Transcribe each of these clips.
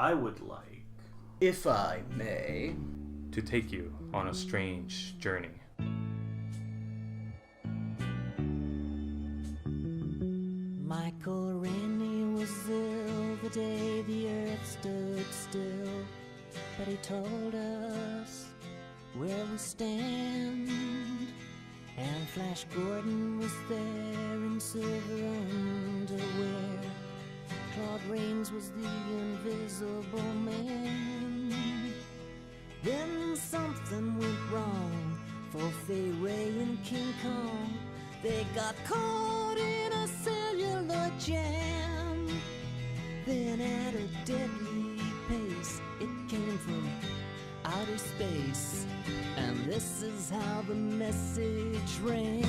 I would like, if I may, to take you on a strange journey. Michael Rennie was ill the day the earth stood still, but he told us where we stand. And Flash Gordon was there in silver underwear. Claude Rains was the invisible man. Then something went wrong for Fay Ray and King Kong. They got caught in a cellular jam. Then at a deadly pace, it came from outer space. And this is how the message ran.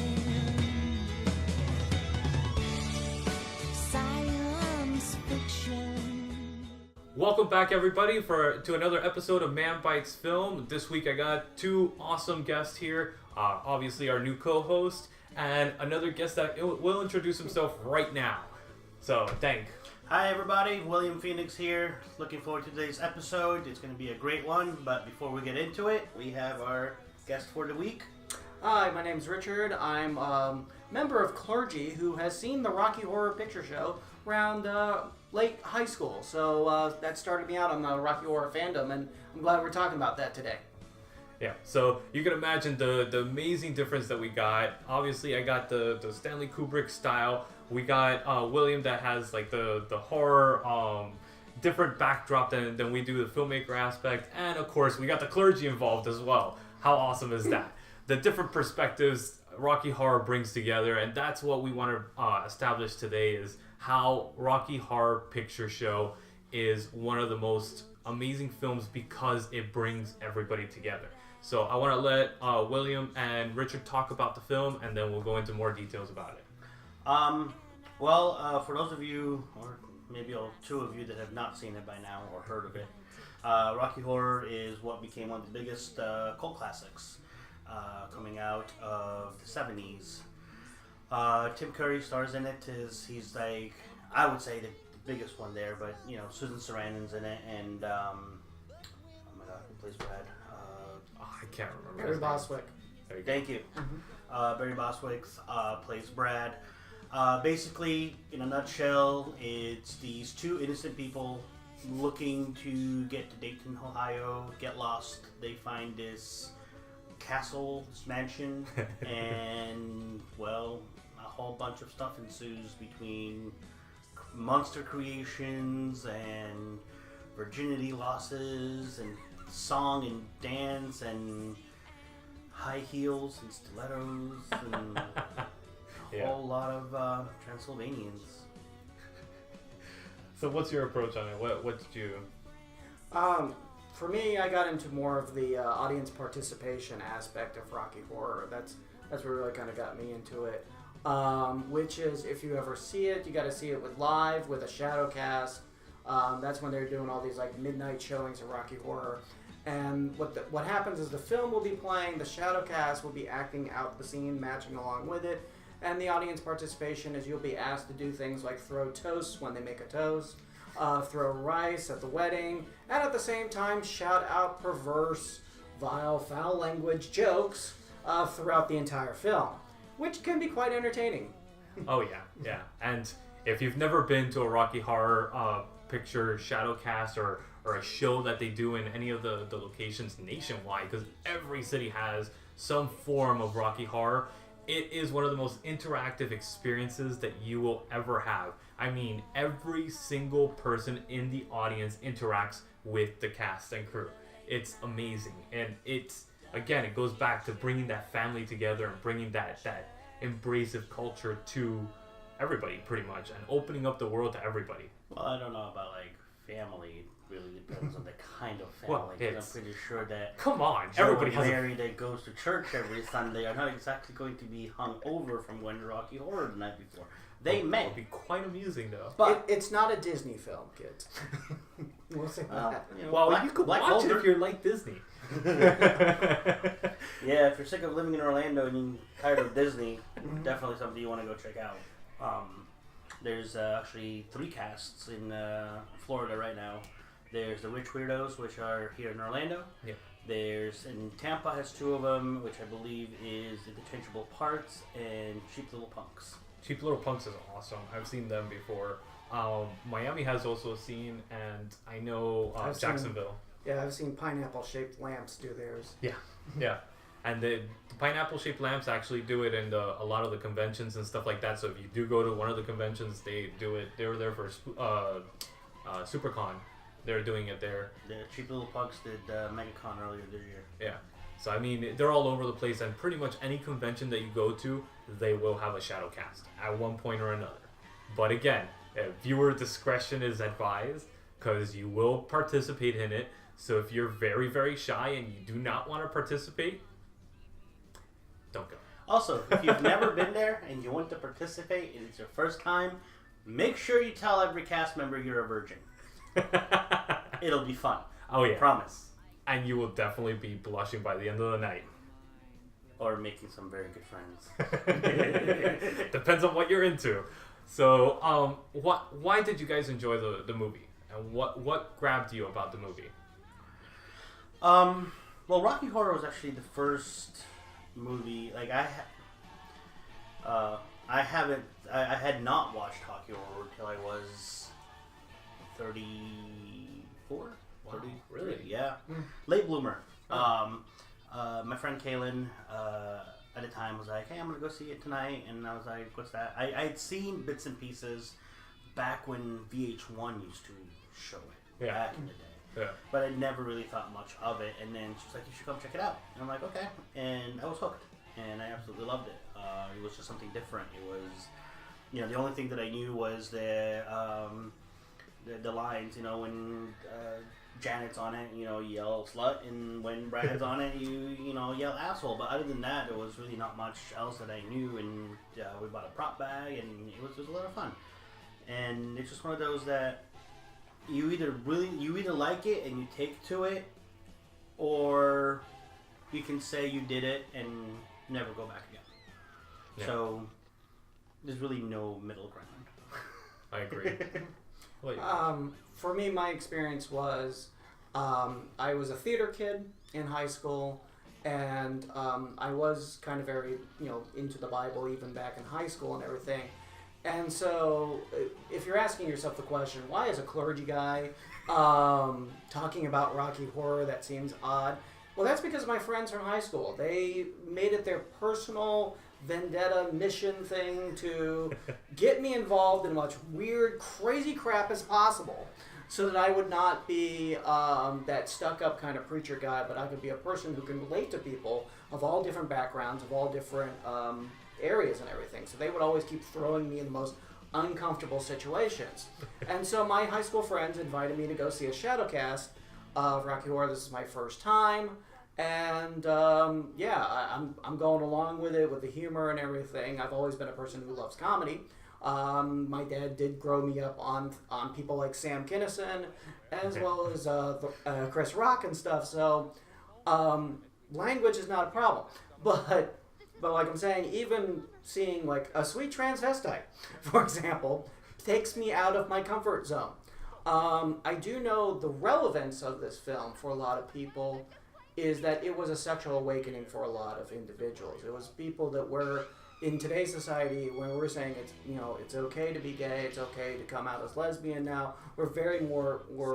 Science fiction. Welcome back, everybody, to another episode of Man Bites Film. This week I got two awesome guests here. Obviously our new co-host and another guest that will introduce himself right now. So, thank. Hi everybody, William Phoenix here. Looking forward to today's episode. It's going to be a great one, but before we get into it, we have our guest for the week. Hi, my name's Richard. I'm a member of clergy who has seen the Rocky Horror Picture Show around late high school. So that started me out on the Rocky Horror fandom, and I'm glad we're talking about that today. Yeah, so you can imagine the amazing difference that we got. Obviously, I got the Stanley Kubrick style. We got William that has like the horror, different backdrop than we do, the filmmaker aspect. And of course, we got the clergy involved as well. How awesome is that? The different perspectives Rocky Horror brings together, and that's what we want to establish today, is how Rocky Horror Picture Show is one of the most amazing films because it brings everybody together. So I want to let William and Richard talk about the film, and then we'll go into more details about it. For those of you, or maybe two of you that have not seen it by now or heard of it, Rocky Horror is what became one of the biggest cult classics coming out of the 70s. Tim Curry stars in it. He's like, I would say the biggest one there, but you know, Susan Sarandon's in it, and oh my god, who plays Brad? I can't remember. Barry Bostwick. Thank you. Barry Bostwick plays Brad. Basically, in a nutshell, it's these two innocent people looking to get to Dayton, Ohio, get lost. They find this castle, this mansion, and, well, a whole bunch of stuff ensues between monster creations and virginity losses and song and dance and high heels and stilettos and a whole lot of Transylvanians. So what's your approach on it? What did you... For me, I got into more of the audience participation aspect of Rocky Horror. That's what really kind of got me into it. Which is, if you ever see it, you got to see it with a shadow cast. That's when they're doing all these like midnight showings of Rocky Horror. And what happens is the film will be playing, the shadow cast will be acting out the scene, matching along with it, and the audience participation is you'll be asked to do things like throw toasts when they make a toast, throw rice at the wedding, and at the same time shout out perverse, vile, foul language jokes throughout the entire film, which can be quite entertaining. Oh yeah. And if you've never been to a Rocky Horror Picture shadow cast or a show that they do in any of the locations nationwide, because every city has some form of Rocky Horror, it is one of the most interactive experiences that you will ever have. I mean, every single person in the audience interacts with the cast and crew. It's amazing. And it's, again, it goes back to bringing that family together and bringing that embracive culture to everybody, pretty much, and opening up the world to everybody. Well, I don't know about like family. It really depends on the kind of family. Well, I'm pretty sure that come on, Joe everybody and has Mary that goes to church every Sunday are not exactly going to be hung over from going to Rocky Horror the night before. They may. It would be quite amusing, though. But it's not a Disney film, kids. We'll say that. You know, Well, you could watch it if you're like Disney. Yeah, if you're sick of living in Orlando and you're tired of Disney, definitely something you want to go check out. There's actually 3 casts in Florida right now. There's the Rich Weirdos, which are here in Orlando. Yeah. There's in Tampa has 2 of them, which I believe is Interchangeable Parts and Cheap Little Punks. Cheap Little Punks is awesome. I've seen them before. Miami has also seen, and I know Jacksonville. I've seen pineapple-shaped lamps do theirs. Yeah. And the pineapple-shaped lamps actually do it in a lot of the conventions and stuff like that. So if you do go to one of the conventions, they do it. They were there for SuperCon. They're doing it there. The Cheap Little Punks did MegaCon earlier this year. Yeah. So I mean, they're all over the place, and pretty much any convention that you go to, they will have a shadow cast at one point or another. But again, viewer discretion is advised because you will participate in it. So if you're very, very shy and you do not want to participate, don't go. Also, if you've never been there and you want to participate and it's your first time, make sure you tell every cast member you're a virgin. It'll be fun. Oh yeah. Promise. And you will definitely be blushing by the end of the night. Or making some very good friends. Depends on what you're into. So, why did you guys enjoy the movie? And what grabbed you about the movie? Well, Rocky Horror was actually the first movie. Like I had not watched Rocky Horror until I was 34. Wow, 30, really? Yeah. Late bloomer. My friend Kaylin at the time was like, hey, I'm going to go see it tonight. And I was like, what's that? I'd seen bits and pieces back when VH1 used to show it back in the day. Yeah. But I never really thought much of it. And then she was like, you should come check it out. And I'm like, okay. And I was hooked. And I absolutely loved it. It was just something different. It was, the only thing that I knew was the lines, when Janet's on it, you yell slut, and when Brad's on it, you yell asshole. But other than that, there was really not much else that I knew. And we bought a prop bag, and it was a lot of fun. And it's just one of those that you either like it and you take to it, or you can say you did it and never go back again. Yeah. So there's really no middle ground. I agree. For me, my experience was I was a theater kid in high school, and I was kind of very into the Bible even back in high school and everything. And so, if you're asking yourself the question, why is a clergy guy talking about Rocky Horror? That seems odd. Well, that's because my friends from high school, they made it their personal vendetta mission thing to get me involved in as much weird, crazy crap as possible, so that I would not be that stuck-up kind of preacher guy, but I could be a person who can relate to people of all different backgrounds, of all different areas and everything. So they would always keep throwing me in the most uncomfortable situations. And so my high school friends invited me to go see a shadowcast of Rocky Horror. This is my first time. And I'm going along with it, with the humor and everything. I've always been a person who loves comedy. My dad did grow me up on people like Sam Kinison, as well as Chris Rock and stuff. So language is not a problem. But like I'm saying, even seeing like a sweet transvestite, for example, takes me out of my comfort zone. I do know the relevance of this film for a lot of people is that it was a sexual awakening for a lot of individuals. It was people that were in today's society, when we're saying it's okay to be gay, it's okay to come out as lesbian now, we're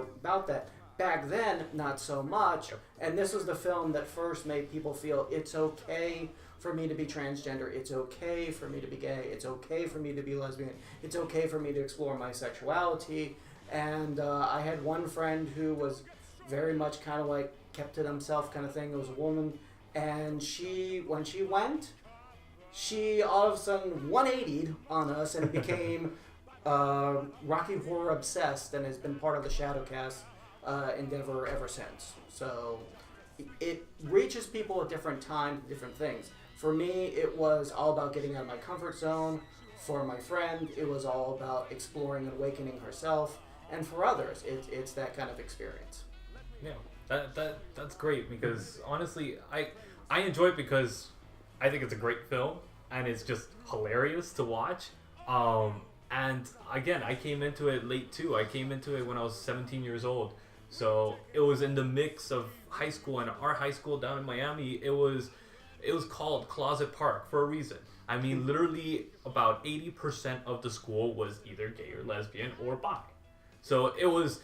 about that. Back then, not so much. And this was the film that first made people feel it's okay for me to be transgender, it's okay for me to be gay, it's okay for me to be lesbian, it's okay for me to explore my sexuality. And I had one friend who was very much kind of like kept to themselves kind of thing. It was a woman, and when she went, she all of a sudden 180'd on us and became Rocky Horror obsessed, and has been part of the Shadowcast endeavor ever since. So it reaches people at different times, different things. For me, it was all about getting out of my comfort zone. For my friend, it was all about exploring and awakening herself. And for others, it's that kind of experience. Yeah, that's great, because honestly, I enjoy it because I think it's a great film and it's just hilarious to watch. And again, I came into it late too. I came into it when I was 17 years old. So it was in the mix of high school, and our high school down in Miami, it was called Closet Park for a reason. I mean, literally about 80% of the school was either gay or lesbian or bi. So it was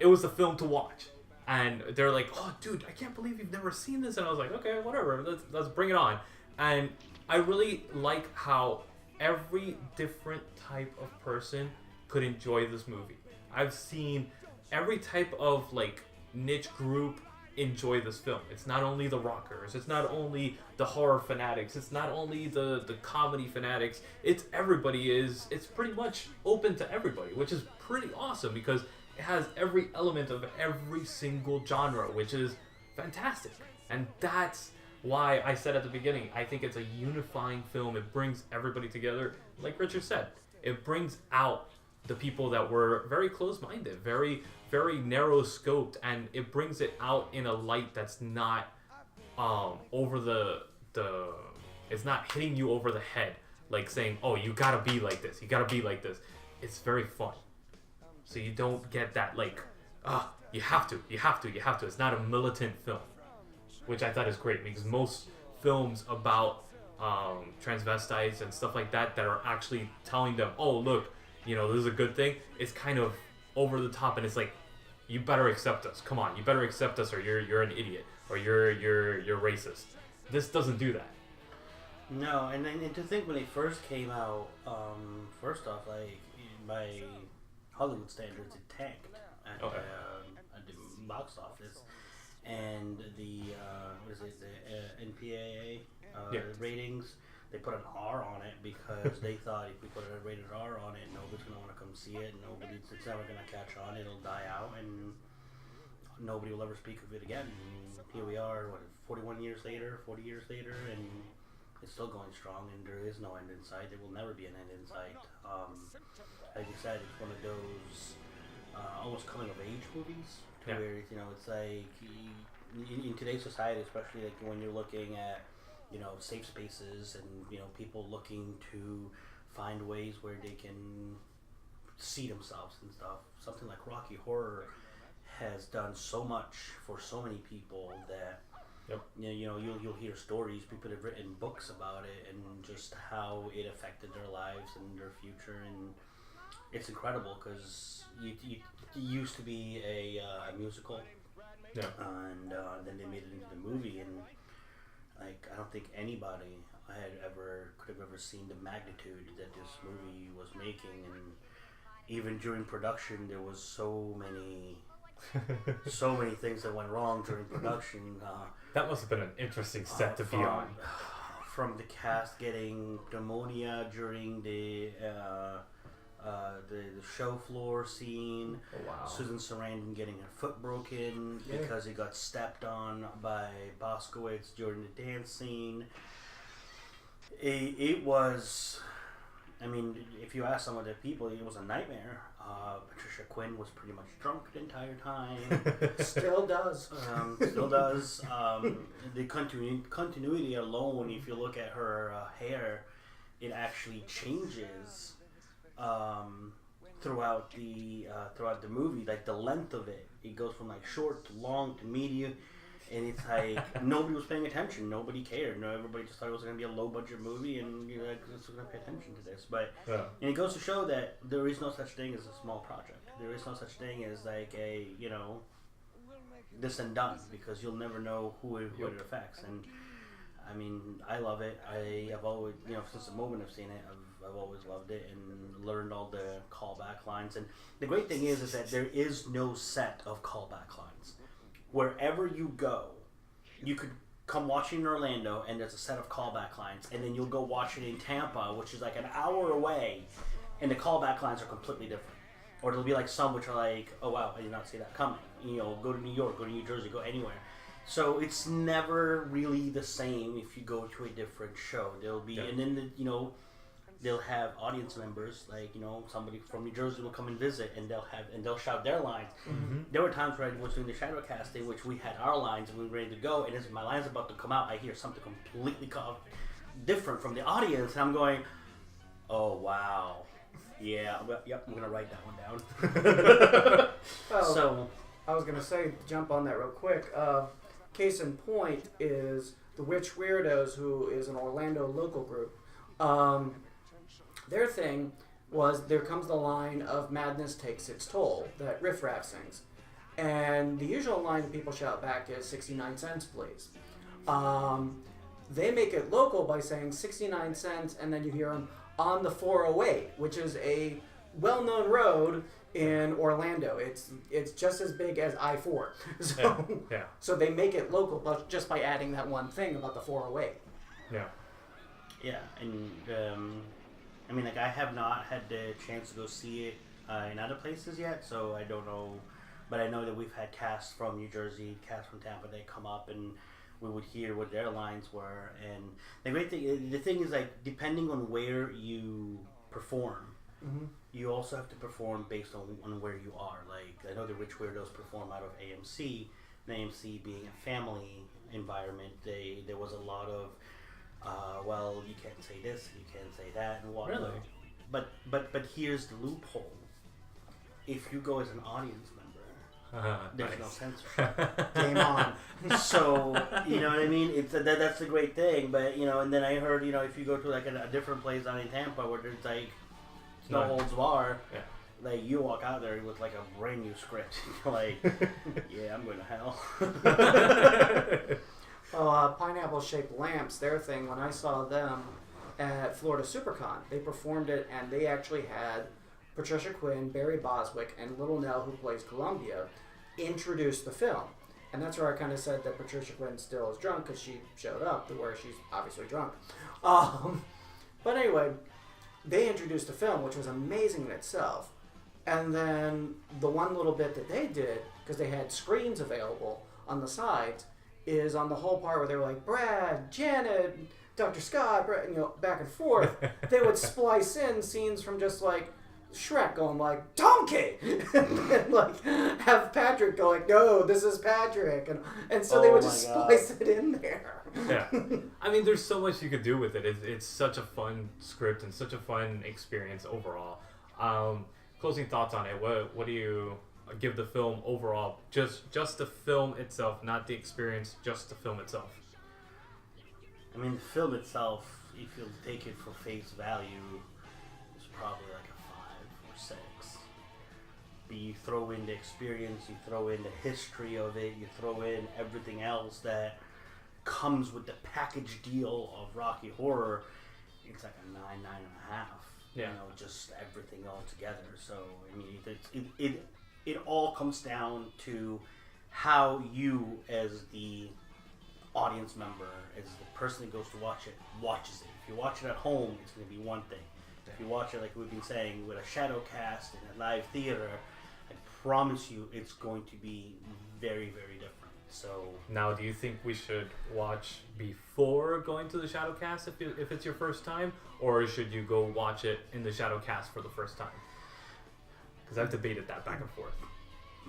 a film to watch. And they're like, "Oh, dude, I can't believe you've never seen this." And I was like, "Okay, whatever. Let's bring it on." And I really like how every different type of person could enjoy this movie. I've seen every type of like niche group enjoy this film. It's not only the rockers, it's not only the horror fanatics, it's not only the comedy fanatics, it's pretty much open to everybody, which is pretty awesome because it has every element of every single genre, which is fantastic. And that's why I said at the beginning, I think it's a unifying film. It brings everybody together. Like Richard said, it brings out the people that were very close-minded, very, very narrow-scoped, and it brings it out in a light that's not over the it's not hitting you over the head, like saying, "Oh, you gotta be like this, you gotta be like this." It's very fun. So you don't get that like, you have to. It's not a militant film, which I thought is great because most films about transvestites and stuff like that are actually telling them, "Oh, look, this is a good thing." It's kind of over the top, and it's like, you better accept us. Come on, you better accept us, or you're an idiot, or you're racist. This doesn't do that. No, and to think when it first came out, first off, like by Hollywood standards, it tanked at the box office, and the NPAA ratings. They put an R on it because they thought if we put a rated R on it, nobody's gonna want to come see it. It's never gonna catch on. It'll die out, and nobody will ever speak of it again. And here we are, 40 years later, and it's still going strong. And there is no end in sight. There will never be an end in sight. Like you said, it's one of those almost coming of age movies, where it's like in today's society, especially like when you're looking at safe spaces and people looking to find ways where they can see themselves and stuff. Something like Rocky Horror has done so much for so many people that you'll hear stories. People have written books about it and just how it affected their lives and their future, and it's incredible because it used to be a musical, and then they made it into the movie, and like I don't think anybody could have ever seen the magnitude that this movie was making, and even during production there was so many things that went wrong during production. That must have been an interesting set to be on. From the cast getting pneumonia during the show floor scene. Oh, wow. Susan Sarandon getting her foot broken because he got stepped on by Boskowitz during the dance scene. It was, I mean, if you ask some of the people, it was a nightmare. Patricia Quinn was pretty much drunk the entire time. Still does. The continuity alone, if you look at her hair, it actually changes throughout the movie. Like the length of it goes from like short to long to medium, and it's like nobody was paying attention. Nobody cared. No, everybody just thought it was going to be a low budget movie, and you're like, let's going to pay attention to this. But and it goes to show that there is no such thing as a small project. There is no such thing as like a this and done, because you'll never know who it affects. And I mean, I love it. I have always, since the moment I've seen it, I've always loved it and learned all the callback lines. And the great thing is that there is no set of callback lines. Wherever you go, you could come watch it in Orlando and there's a set of callback lines, and then you'll go watch it in Tampa, which is like an hour away, and the callback lines are completely different. Or there'll be like some which are like, oh wow, I did not see that coming. Go to New York, go to New Jersey, go anywhere. So it's never really the same if you go to a different show. There'll be, and then they'll have audience members, like somebody from New Jersey will come and visit, and they'll shout their lines. Mm-hmm. There were times where I was doing the shadow casting, which we had our lines and we were ready to go, and as my line's about to come out, I hear something completely different from the audience, and I'm going, oh wow, yeah, yep, I'm gonna write that one down. Well, So I was gonna say, jump on that real quick. Case in point is the Witch Weirdos, who is an Orlando local group. Their thing was there comes the line of "Madness takes its toll" that Riff Raff sings, and the usual line that people shout back is 69 cents, please. They make it local by saying 69 cents, and then you hear them on the 408, which is a well-known road in Orlando. It's just as big as I-4. So, Yeah. so they make it local just by adding that one thing about the 408. Yeah. Yeah, and I mean, like, I have not had the chance to go see it in other places yet, so I don't know. But I know that we've had casts from New Jersey, casts from Tampa, they come up and we would hear what their lines were. And the great thing, the thing is, like, depending on where you perform, you also have to perform based on where you are. Like, I know the Rich Weirdos perform out of AMC, and AMC being a family environment, there was a lot of, well, you can't say this, you can't say that, and whatnot. Really? But here's the loophole. If you go as an audience member, there's no censorship. Game on. So, you know what I mean? It's that's the great thing. But, you know, and then I heard, you know, if you go to like a different place down in Tampa where there's like no holds bar, Yeah. like you walk out there with like a brand new script. You're like, yeah, I'm going to hell. Well, Pineapple Shaped Lamps, their thing, when I saw them at Florida SuperCon, they performed it and they actually had Patricia Quinn, Barry Boswick, and Little Nell, who plays Columbia, introduce the film. And that's where I kind of said that Patricia Quinn still is drunk because she showed up to where she's obviously drunk. But anyway, they introduced the film, which was amazing in itself. And then the one little bit that they did, because they had screens available on the sides, is on the whole part where they were like, Brad, Janet, Dr. Scott, Brad, you know, back and forth. They would splice in scenes from just like Shrek going like, Donkey! And then like have Patrick go like, no, this is Patrick. And so they would just splice it in there. Yeah. I mean, there's so much you could do with it. It's such a fun script and such a fun experience overall. Closing thoughts on it. What do you give the film overall? Just the film itself, not the experience, just the film itself. I mean, the film itself, if you'll take it for face value, is probably like a 5 or 6. But you throw in the experience, you throw in the history of it, you throw in everything else that comes with the package deal of Rocky Horror, it's like a 9, 9.5. Yeah. You know, just everything all together. So, I mean, it all comes down to how you, as the audience member, as the person that goes to watch it, watches it. If you watch it at home, it's going to be one thing. If you watch it, like we've been saying, with a shadow cast in a live theater, I promise you it's going to be very, very different. So now, do you think we should watch before going to the Shadowcast if it's your first time, or should you go watch it in the Shadowcast for the first time? Because I've debated that back and forth.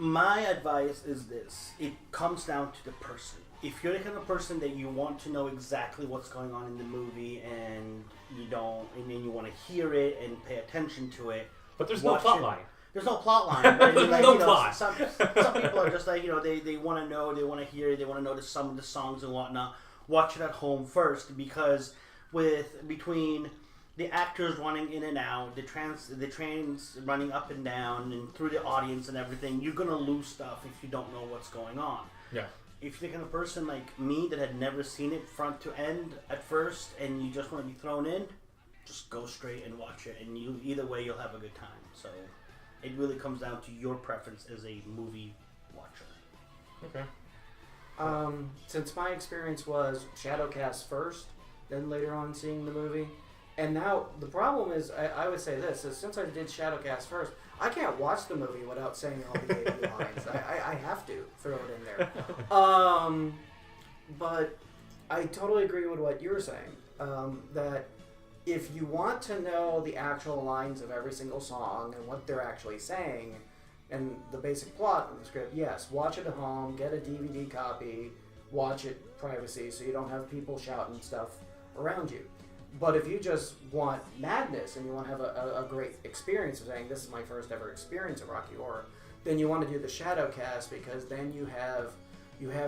my advice is this. It comes down to the person. If you're the kind of person that you want to know exactly what's going on in the movie and you don't, and then you want to hear it and pay attention to it, but there's no plot line. There's no plot line. But There's like, no you know, plot. Some people are just like, you know, they want to know, they want to hear, they want to know some of the songs and whatnot. Watch it at home first, because between the actors running in and out, the trains running up and down and through the audience and everything, you're gonna lose stuff if you don't know what's going on. Yeah. If you're the kind of person like me that had never seen it front to end at first and you just want to be thrown in, just go straight and watch it, and either way you'll have a good time. So it really comes down to your preference as a movie watcher. Okay. Since my experience was Shadowcast first, then later on seeing the movie, and now the problem is, I would say this, is since I did Shadowcast first, I can't watch the movie without saying all the AV lines. I have to throw it in there. But I totally agree with what you were saying, that if you want to know the actual lines of every single song and what they're actually saying and the basic plot of the script, yes, watch it at home, get a DVD copy, watch it privacy so you don't have people shouting stuff around you. But if you just want madness and you want to have a great experience of saying, this is my first ever experience of Rocky Horror, then you want to do the shadow cast, because then you have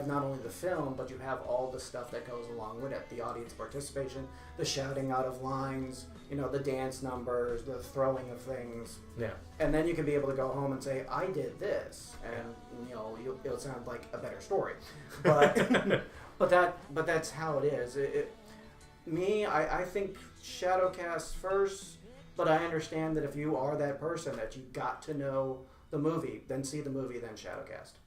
not only the film, but you have all the stuff that goes along with it. The audience participation, the shouting out of lines, the dance numbers, the throwing of things. Yeah. And then you can be able to go home and say, I did this. And, it'll sound like a better story. But but that's how it is. I think shadow cast first, but I understand that if you are that person that you got to know the movie, then see the movie, then shadow cast.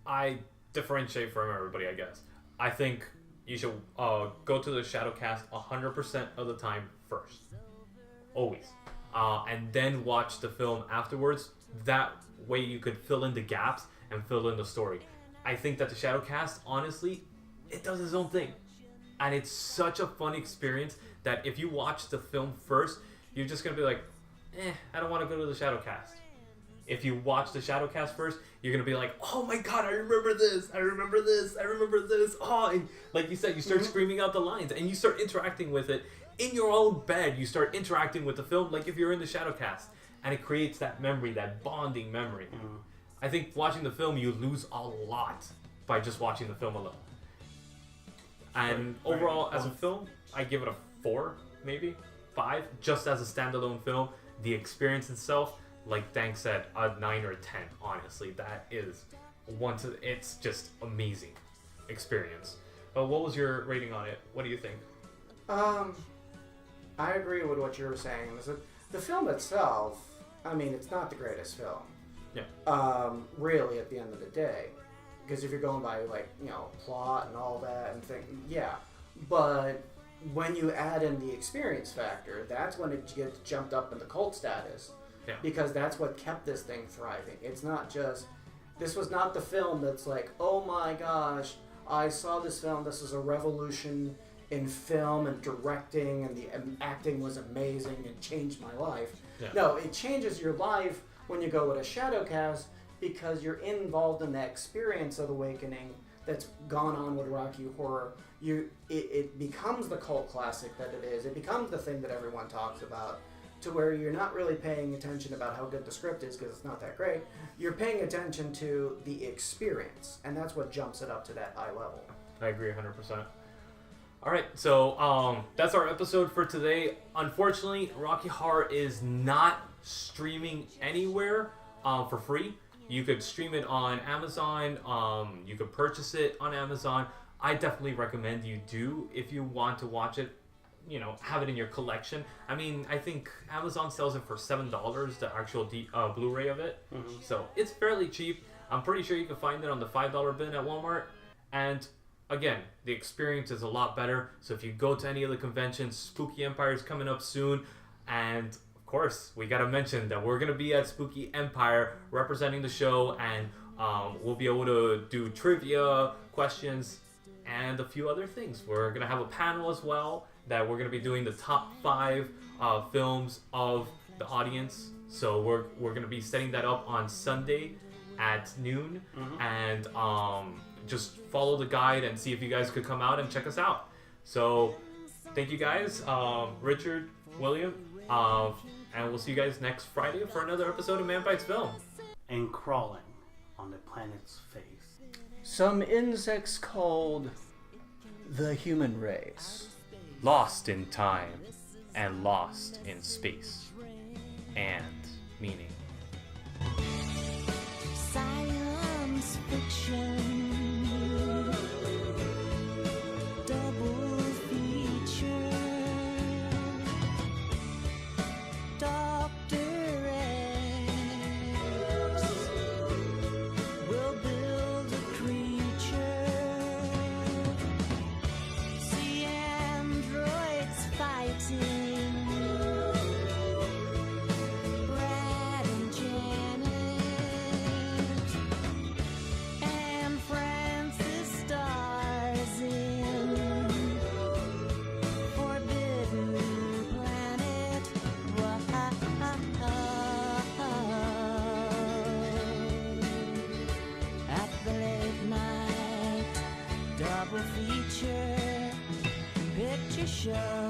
I differentiate from everybody, I guess. I think you should go to the Shadowcast 100% of the time first. Always. And then watch the film afterwards. That way you could fill in the gaps and fill in the story. I think that the Shadowcast, honestly, it does its own thing. And it's such a fun experience that if you watch the film first, you're just going to be like, I don't want to go to the Shadowcast. If you watch the Shadowcast first, you're going to be like, oh my god, I remember this, I remember this, I remember this. Oh, and like you said, you start screaming out the lines and you start interacting with it. In your own bed, you start interacting with the film like if you're in the Shadowcast. And it creates that memory, that bonding memory. I think watching the film, you lose a lot by just watching the film alone. And overall, as a film, I give it a 4, maybe 5, just as a standalone film. The experience itself, like Dank said, a 9 or a 10. Honestly, that is it's just amazing experience. But what was your rating on it? What do you think? I agree with what you were saying. The film itself, I mean, it's not the greatest film. Yeah. Really, at the end of the day, because if you're going by plot and all that and yeah. But when you add in the experience factor, that's when it gets jumped up in the cult status. Yeah. Because that's what kept this thing thriving. It's not just, this was not the film that's like, oh my gosh, I saw this film, this is a revolution in film and directing, and the acting was amazing and changed my life. Yeah. No, it changes your life when you go with a shadow cast, because you're involved in that experience of awakening that's gone on with Rocky Horror. It becomes the cult classic that it is. It becomes the thing that everyone talks about, to where you're not really paying attention about how good the script is, because it's not that great. You're paying attention to the experience, and that's what jumps it up to that eye level. I agree 100%. All right, so that's our episode for today. Unfortunately, Rocky Horror is not streaming anywhere for free. You could stream it on Amazon. You could purchase it on Amazon. I definitely recommend you do if you want to watch it. Have it in your collection. I mean, I think Amazon sells it for $7, the actual Blu-ray of it. So it's fairly cheap. I'm pretty sure you can find it on the $5 bin at Walmart. And again, the experience is a lot better. So if you go to any of the conventions, Spooky Empire is coming up soon. And of course, we got to mention that we're going to be at Spooky Empire representing the show. And we'll be able to do trivia, questions, and a few other things. We're going to have a panel as well, that we're going to be doing the top 5 films of the audience. So we're going to be setting that up on Sunday at noon. And just follow the guide and see if you guys could come out and check us out. So thank you guys, Richard, William, and we'll see you guys next Friday for another episode of Man Bites Film. And crawling on the planet's face. Some insects called the human race. Lost in time and lost in space and meaning. Science fiction, double feature, Dr. X will build a creature, see androids fighting, Brad and Janet, and Francis stars in Forbidden Planet. Wow. At the late night double feature picture show.